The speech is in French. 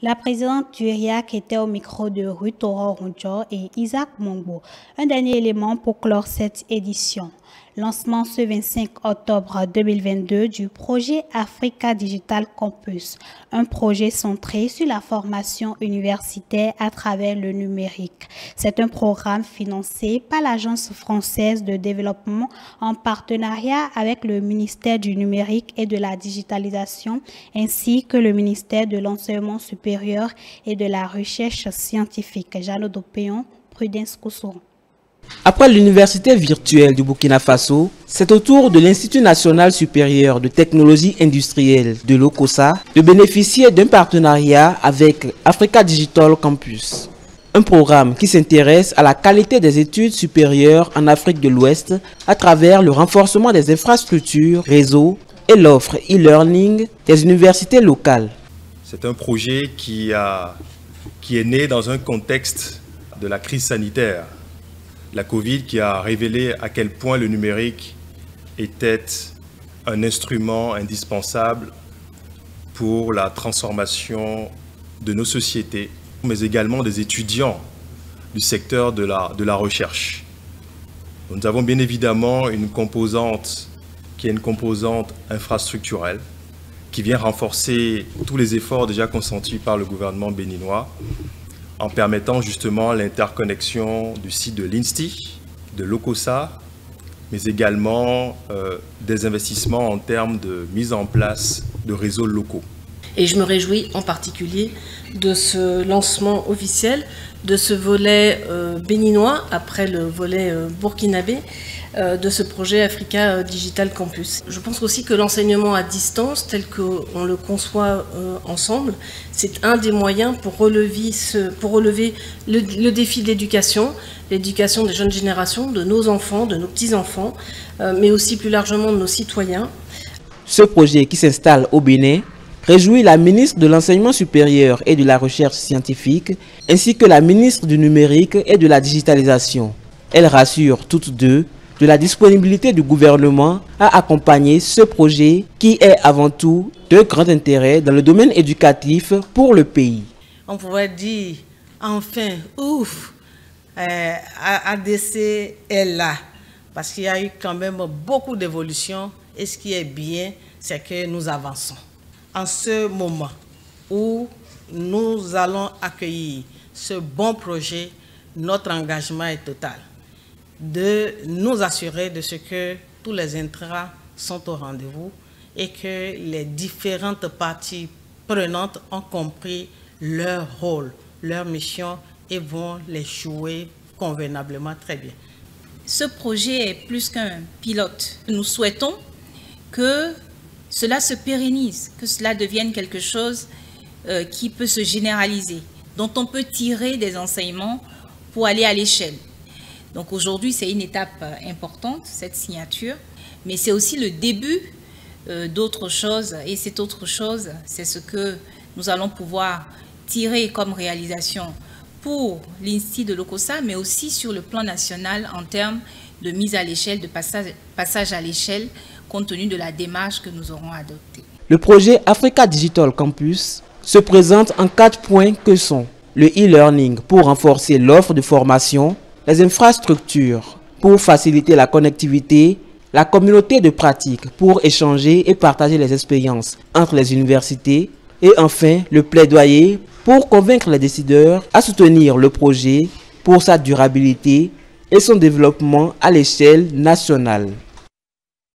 La présidente du RIAC était au micro de Ruth Ronjo et Isaac Mongbo. Un dernier élément pour clore cette édition. Lancement ce 25 octobre 2022 du projet Africa Digital Campus, un projet centré sur la formation universitaire à travers le numérique. C'est un programme financé par l'Agence française de développement en partenariat avec le ministère du numérique et de la digitalisation ainsi que le ministère de l'enseignement supérieur et de la recherche scientifique. Jeannot Dopéon, Prudence Koussouron. Après l'université virtuelle du Burkina Faso, c'est au tour de l'Institut national supérieur de technologie industrielle de l'OCOSA de bénéficier d'un partenariat avec Africa Digital Campus. Un programme qui s'intéresse à la qualité des études supérieures en Afrique de l'Ouest à travers le renforcement des infrastructures, réseaux et l'offre e-learning des universités locales. C'est un projet qui est né dans un contexte de la crise sanitaire. La Covid qui a révélé à quel point le numérique était un instrument indispensable pour la transformation de nos sociétés, mais également des étudiants du secteur de la recherche. Nous avons bien évidemment une composante qui est une composante infrastructurelle qui vient renforcer tous les efforts déjà consentis par le gouvernement béninois en permettant justement l'interconnexion du site de l'INSTI, de l'OCOSA, mais également des investissements en termes de mise en place de réseaux locaux. Et je me réjouis en particulier de ce lancement officiel, de ce volet béninois, après le volet burkinabé, de ce projet Africa Digital Campus. Je pense aussi que l'enseignement à distance, tel qu'on le conçoit ensemble, c'est un des moyens pour relever le défi de l'éducation des jeunes générations, de nos enfants, de nos petits-enfants, mais aussi plus largement de nos citoyens. Ce projet qui s'installe au Bénin réjouit la ministre de l'Enseignement supérieur et de la Recherche scientifique, ainsi que la ministre du Numérique et de la Digitalisation. Elle rassure toutes deux de la disponibilité du gouvernement à accompagner ce projet qui est avant tout de grand intérêt dans le domaine éducatif pour le pays. On pourrait dire, enfin, ouf, ADC est là, parce qu'il y a eu quand même beaucoup d'évolutions et ce qui est bien, c'est que nous avançons. En ce moment où nous allons accueillir ce bon projet, notre engagement est total de nous assurer de ce que tous les intrants sont au rendez-vous et que les différentes parties prenantes ont compris leur rôle, leur mission et vont les jouer convenablement très bien. Ce projet est plus qu'un pilote. Nous souhaitons que cela se pérennise, que cela devienne quelque chose qui peut se généraliser, dont on peut tirer des enseignements pour aller à l'échelle. Donc aujourd'hui, c'est une étape importante, cette signature, mais c'est aussi le début d'autre chose. Et cette autre chose, c'est ce que nous allons pouvoir tirer comme réalisation pour l'Institut de l'OCOSA, mais aussi sur le plan national en termes de mise à l'échelle, de passage à l'échelle, compte tenu de la démarche que nous aurons adoptée. Le projet Africa Digital Campus se présente en 4 points que sont le e-learning pour renforcer l'offre de formation, les infrastructures pour faciliter la connectivité, la communauté de pratique pour échanger et partager les expériences entre les universités et enfin le plaidoyer pour convaincre les décideurs à soutenir le projet pour sa durabilité et son développement à l'échelle nationale.